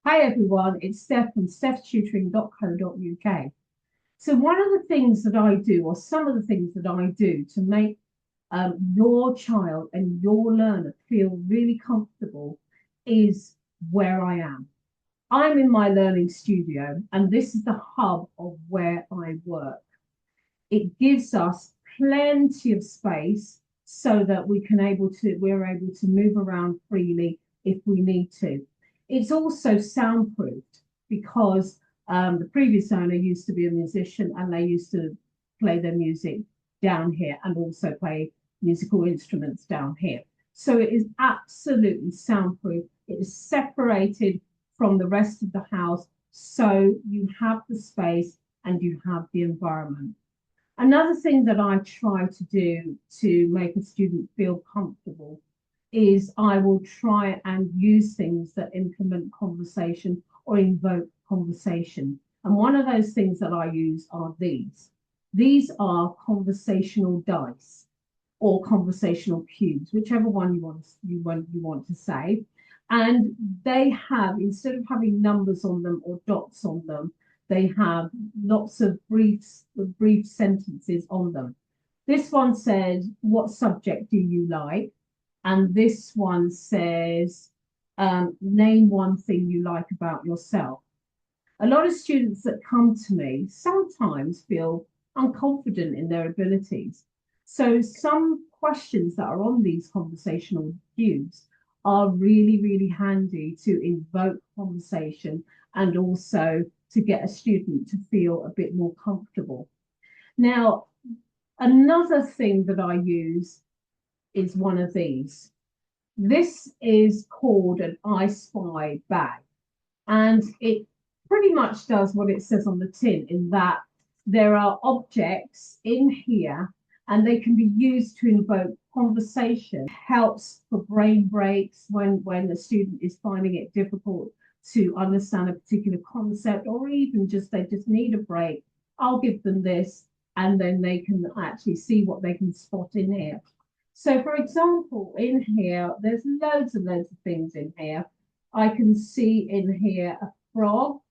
Hi everyone, it's Steph from stephtutoring.co.uk. So one of the things that I do, or some of the things that I do to make your child and your learner feel really comfortable is where I am. I'm in my learning studio and this is the hub of where I work. It gives us plenty of space so that we're able to move around freely if we need to. It's also soundproofed because the previous owner used to be a musician and they used to play their music down here and also play musical instruments down here. So it is absolutely soundproof. It is separated from the rest of the house so you have the space and you have the environment. Another thing that I try to do to make a student feel comfortable is I will try and use things that implement conversation or invoke conversation. And one of those things that I use are these. These are conversational dice or conversational cubes, whichever one you want to say. And they have, instead of having numbers on them or dots on them, they have lots of brief sentences on them. This one says, what subject do you like? And this one says, name one thing you like about yourself. A lot of students that come to me sometimes feel unconfident in their abilities. So some questions that are on these conversational cues are really, really handy to invoke conversation and also to get a student to feel a bit more comfortable. Now, another thing that I use is one of these. This is called an I Spy bag, and it pretty much does what it says on the tin in that there are objects in here and they can be used to invoke conversation. Helps for brain breaks when the student is finding it difficult to understand a particular concept, or even they just need a break. I'll give them this and then they can actually see what they can spot in here. So for example, in here, there's loads and loads of things in here. I can see in here a frog,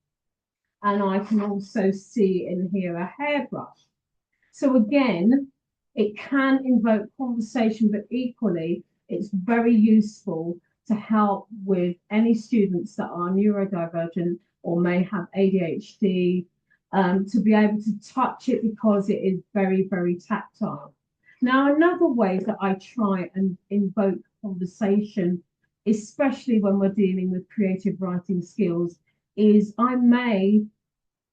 and I can also see in here a hairbrush. So again, it can invoke conversation, but equally, it's very useful to help with any students that are neurodivergent or may have ADHD, to be able to touch it because it is very, very tactile. Now, another way that I try and invoke conversation, especially when we're dealing with creative writing skills, is I may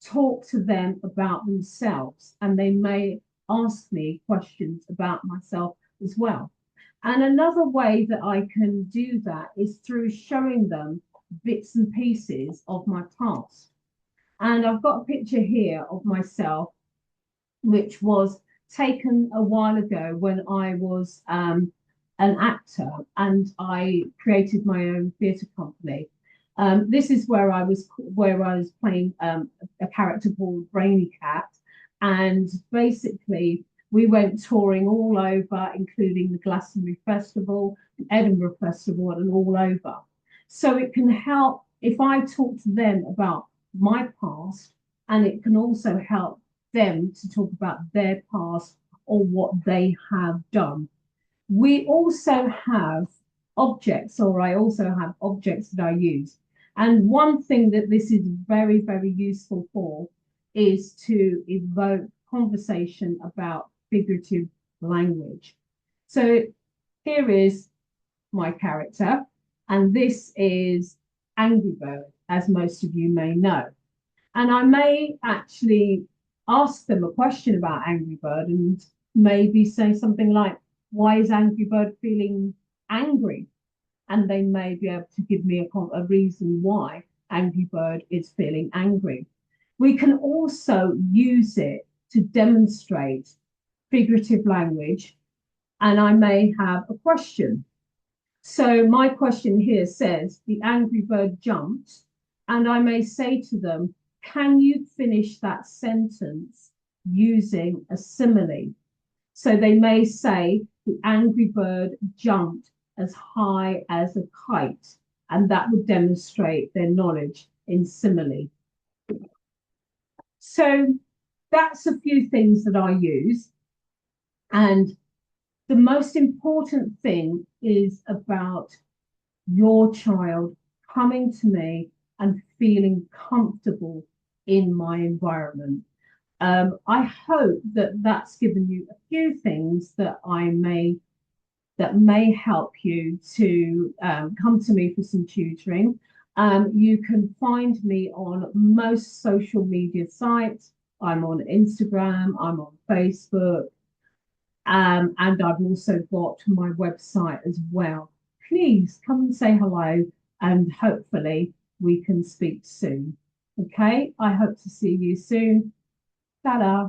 talk to them about themselves and they may ask me questions about myself as well. And another way that I can do that is through showing them bits and pieces of my past. And I've got a picture here of myself, which was taken a while ago when I was an actor and I created my own theatre company. This is where I was playing a character called Brainy Cat, and basically we went touring all over, including the Glastonbury Festival, the Edinburgh Festival, and all over. So it can help if I talk to them about my past, and it can also help them to talk about their past or what they have done. We also have objects, or I also have objects that I use. And one thing that this is very, very useful for is to evoke conversation about figurative language. So here is my character, and this is Angry Bird, as most of you may know. And I may actually ask them a question about Angry Bird and maybe say something like, why is Angry Bird feeling angry? And they may be able to give me a reason why Angry Bird is feeling angry. We can also use it to demonstrate figurative language, and I may have a question. So my question here says, the angry bird jumped, and I may say to them, can you finish that sentence using a simile? So they may say, the angry bird jumped as high as a kite. and that would demonstrate their knowledge in simile. So that's a few things that I use. And the most important thing is about your child coming to me and feeling comfortable in my environment. I hope that that's given you a few things that may help you to come to me for some tutoring. You can find me on most social media sites. I'm on Instagram, I'm on Facebook, and I've also got my website as well. Please come and say hello, and hopefully we can speak soon. Okay, I hope to see you soon. Ta-da.